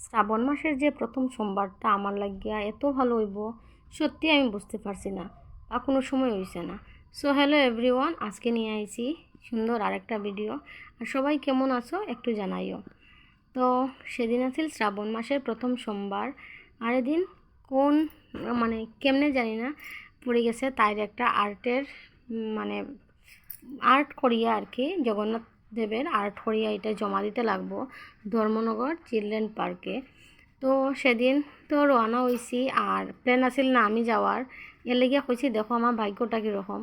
শ্রাবণ মাসের যে প্রথম সোমবারটা আমার লাগিয়া এত ভালো হইব সত্যি আমি বুঝতে পারছি না বা কোনো সময় হইছে না। সো হ্যালো এভরিওয়ান, আজকে নিয়ে আইছি সুন্দর আরেকটা ভিডিও। আর সবাই কেমন আছো একটু জানাইও। তো সেদিন আছিল শ্রাবণ মাসের প্রথম সোমবার। আর এদিন কোন মানে কেমনে জানি না পড়ে গেছে তাইর একটা আর্টের মানে আর্ট করিয়া আর কি, জগন্নাথ দেবের আর্ট করিয়া এটা জমা দিতে লাগবো ধর্মনগর চিলড্রেন পার্কে। তো সেদিন তো রওনা হয়েছি, আর প্ল্যান আসিল না আমি যাওয়ার। এর লেগে কইছি দেখো আমার ভাগ্যটা কীরকম,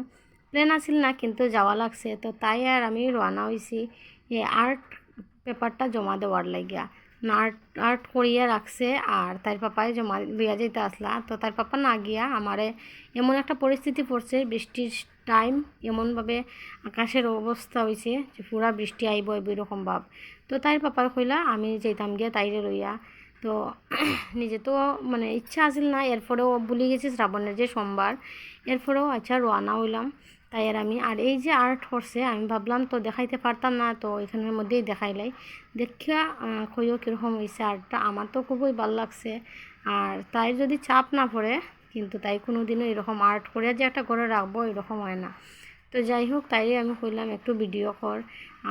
প্ল্যান আসিল না কিন্তু যাওয়া লাগছে। তো তাই আর আমি রওনা হয়েছি এই আর্ট পেপারটা জমা দেওয়ার লাগিয়া। আর্ট আর্ট করিয়া রাখছে আর তার পাপায় জমা লইয়া যেতে আসলা। তো তার পাপা না গিয়া আমারে এমন একটা পরিস্থিতি পড়ছে, বৃষ্টির টাইম, এমনভাবে আকাশের অবস্থা হয়েছে যে পুরা বৃষ্টি আইব আইব এরকম ভাব। তো তাই পাপার কইলা আমি যেতাম গিয়া তাইরে লইয়া। তো নিজে তো মানে ইচ্ছা আসিল না, এরপরেও ভুলে গেছি শ্রাবণের যে সোমবার, এরপরেও আচ্ছা রওনা হইলাম। তাই আর আমি আর এই যে আর্ট করছে আমি ভাবলাম তো দেখাইতে পারতাম না, তো এখানের মধ্যেই দেখাইলাই। দেখিয়া কইও কীরকম হয়েছে আর্টটা, আমার তো খুবই ভালো লাগছে। আর তাই যদি চাপ না পড়ে, কিন্তু তাই কোনো দিনও এরকম আর্ট করে যে একটা করে রাখবো এরকম হয় না। তো যাই হোক, তাই আমি কইলাম একটু ভিডিও কর।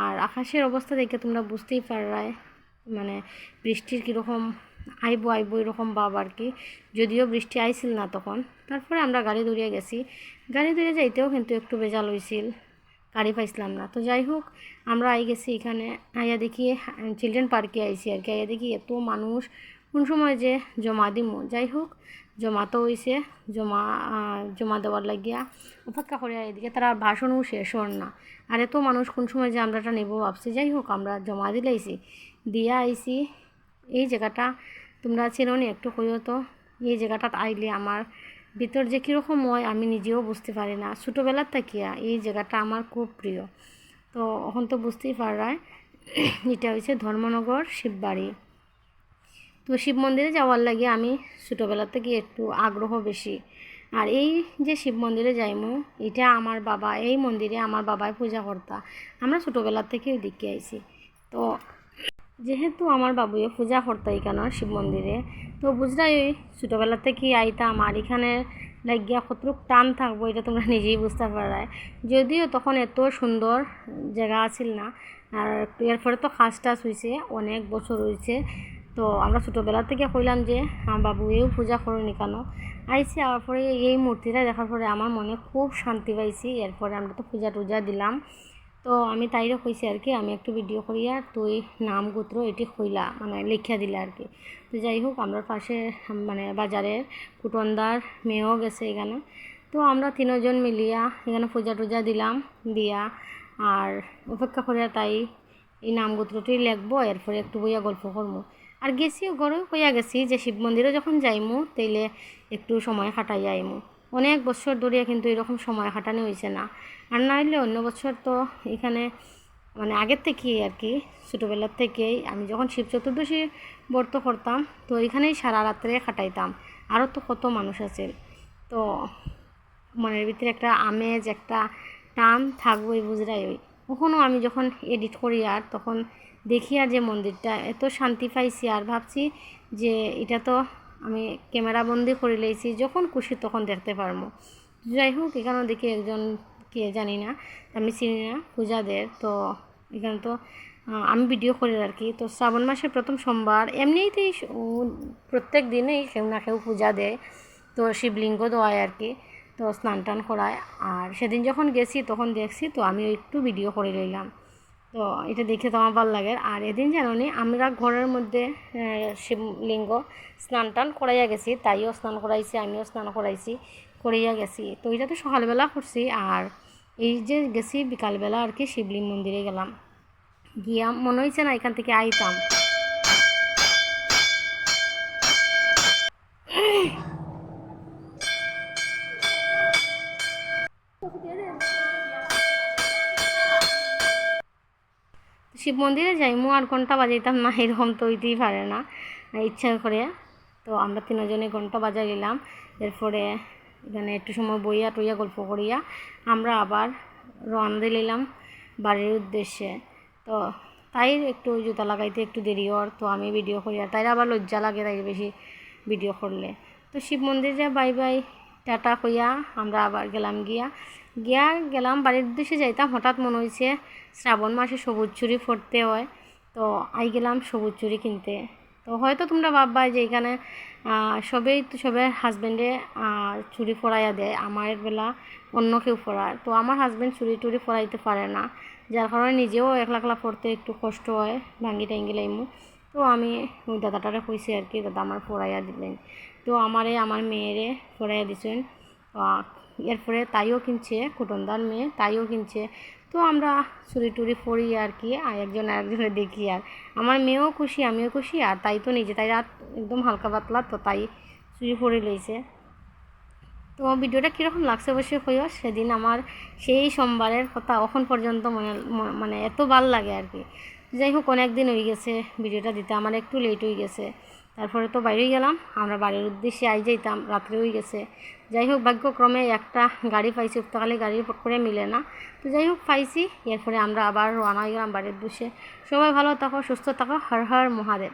আর আকাশের অবস্থা দেখে তোমরা বুঝতেই পাররাই মানে বৃষ্টির কীরকম আইব আইব এরকম ভাব আর কি। যদিও বৃষ্টি আইছিল না তখন, তারপরে আমরা গাড়ি ধরিয়ে গেছি। গাড়ি ধরে যাইতেও কিন্তু একটু বেজাল হয়েছিল, গাড়ি পাইছিলাম না। তো যাই হোক, আমরা আই গেছি এখানে, আইয়া দেখি চিলড্রেন পার্কে আইছি আর কি। আইয়া দেখি এত মানুষ, কোন সময় যে জমা দিমু। যাই হোক, জমা তো হয়েছে। জমা দেওয়ার লাগিয়া অপেক্ষা করে এদিকে তারা ভাষণও শেষ হন না। আর এত মানুষ কোন সময় যে আমরাটা নেব ভাবছি। যাই হোক, আমরা জমা দিলাইছি, দিয়া আইছি। এই জায়গাটা তোমরা চেনো নি একটু কইও তো। এই জায়গাটা আইলে আমার ভিতর যে কীরকম হয় আমি নিজেও বুঝতে পারি না। ছোটোবেলার থাকিয়া এই জায়গাটা আমার খুব প্রিয়। তো এখন তো বুঝতেই পারায় এটা হচ্ছে ধর্মনগর শিববাড়ি। তো শিব মন্দিরে যাওয়ার লাগে আমি ছোটোবেলার থেকে একটু আগ্রহ বেশি। আর এই যে শিব মন্দিরে যাইমু, এটা আমার বাবা, এই মন্দিরে আমার বাবাই পূজা করতা। আমরা ছোটোবেলার থেকে ওদিকে আইছি। তো যেহেতু আমার বাবুয়ে পূজা করতো এখানে শিব মন্দিরে, তো বুঝলাই ওই ছোটোবেলার থেকে আইতাম। আর এখানে লাগিয়া কতটুক টান থাকবো এটা তোমরা নিজেই বুঝতে পারায়। যদিও তখন এত সুন্দর জায়গা আছিল না। আর এরপরে তো খাস টাস হয়েছে, অনেক বছর হয়েছে। তো আমরা ছোটোবেলা থেকে কইলাম যে বাবুয়েও পূজা করেনি কেন। আইসি আর পরে এই মূর্তিটা দেখার পরে আমার মনে খুব শান্তি পাইছি। এরপরে আমরা তো পূজা টুজা দিলাম। তো আমি তাইরে কইছি আর কি আমি একটু ভিডিও করিয়া তুই নাম গোত্র এটি কইলা মানে লিখিয়া দিলা আর কি। তো যাই হোক, আমরা পাশে মানে বাজারের কুটনদার মেয়েও গেছে এখানে। তো আমরা তিনজন মিলিয়া এখানে পূজা টুজা দিলাম, দিয়া আর অপেক্ষা করিয়া তাই এই নাম গোত্রটি লিখবো। এরপরে একটু বইয়া গল্প করবো। আর গেছিও ঘরেও কইয়া গেছি যে শিব মন্দিরে যখন যাইমু তাইলে একটু সময় কাটাইয়া আইমু। অনেক বছর ধরিয়া কিন্তু এরকম সময় কাটানো হয়েছে না। আর না হইলে অন্য বছর তো এখানে মানে আগের থেকেই আর কি, ছোটোবেলার থেকেই আমি যখন শিব চতুর্দশী ব্রত করতাম তো এখানেই সারা রাত্রে কাটাইতাম। আরও তো কত মানুষ আছে। তো মনের ভিতরে একটা আমেজ, একটা টান থাকবোই বুঝরাই। ওই কখনও আমি যখন এডিট করি আর তখন দেখি আর যে মন্দিরটা এত শান্তি পাইছি, আর ভাবছি যে এটা তো আমি ক্যামেরা বন্দি করে লইছি, যখন খুশি তখন দেখতে পারবো। যাই হোক, এখানেও দেখি একজন কে জানি না, আমি চিনি না, পূজাদের। তো এখানে তো আমি ভিডিও করি আর কি। তো শ্রাবণ মাসের প্রথম সোমবার এমনিতেই প্রত্যেক দিনেই কেউ না কেউ পূজা দেয়। তো শিবলিঙ্গ দেওয়ায় আর কি, তো স্নান টান করায়। আর সেদিন যখন গেছি তখন দেখছি, তো আমি একটু ভিডিও করে রইলাম। তো এটা দেখে তো আমার ভালো লাগে। আর এদিন জানি আমরা ঘরের মধ্যে শিবলিঙ্গ স্নান টান করাইয়া গেছি, তাইও স্নান করাইছি, আমিও স্নান করাইছি, করিয়া গেছি। তো এটা তো সকালবেলা করছি। আর এই যে গেছি বিকালবেলা আর কি শিবলিঙ্গ মন্দিরে গেলাম, গিয়া মনে হয়েছে না এখান থেকে আইতাম। শিব মন্দিরে যাইমু আর ঘন্টা বাজাইতাম না এরকম তো হইতেই পারে না, ইচ্ছা করে। তো আমরা তিনজনে ঘন্টা বাজাই নিলাম। এরপরে এখানে একটু সময় বইয়া টইয়া গল্প করিয়া আমরা আবার রওনা দিলাম বাড়ির উদ্দেশ্যে। তো তাই একটু জুতা লাগাইতে একটু দেরি হওয়ার, তো আমি ভিডিও করি, আর তাই আবার লজ্জা লাগে তাই বেশি ভিডিও করলে। তো শিব মন্দির যা বাই বাই টাটা কইয়া আমরা আবার গেলাম বাড়ির উদ্দেশ্যে যাইতাম। হঠাৎ মনে হয়েছে শ্রাবণ মাসে সবুজ চুড়ি পরতে হয়, তো আই গেলাম সবুজ চুড়ি কিনতে। তো হয়তো তোমরা ভাববা যে এখানে সবের হাজব্যান্ডে চুড়ি পরাইয়া দেয়, আমার বেলা অন্য কেউ পরায়। তো আমার হাজব্যান্ড চুড়ি টুড়ি পরাইতে পারে না, যার কারণে নিজেও একলা একলা পড়তে একটু কষ্ট হয়, ভাঙ্গি টাঙ্গি লাইমু। তো আমি ওই দাদাটারে কইছি আর কি, দাদা আমার পড়াইয়া দিলেন। তো আমার মেয়েরে পড়াইয়া দিছেন। এরপরে তাইও কিনছে, কুটনদার মেয়ে তাইও কিনছে। তো আমরা চুরি টুরি পড়ি আর কি, একজন আরেকজনে দেখি, আর আমার মেয়েও খুশি আমিও খুশি, আর তাই তো নিজে তাই রাত একদম হালকা পাতলা, তো তাই চুরি পরে লইছে। তো ভিডিওটা কীরকম লাগছে অবশ্যই কইও। সেদিন আমার সেই সোমবারের কথা এখন পর্যন্ত মানে এত ভাল লাগে আর কি। যাই হোক অনেক দিন হয়ে গেছে ভিডিওটা দিতে, আমার একটু লেট হয়ে গেছে। তারপরে তো বাইরেই গেলাম, আমরা বাড়ির উদ্দেশ্যে আই যাইতাম, রাত্রে হয়ে গেছে। যাই হোক ভাগ্যক্রমে একটা গাড়ি পাইছি, উত্তরকালে গাড়ি করে মিলে না, তো যাই হোক পাইছি। এরপরে আমরা আবার রওনা হয়ে গেলাম বাড়ির উদ্দেশ্যে। সবাই ভালো থাকো, সুস্থ থাকো, হর হর মহাদেব।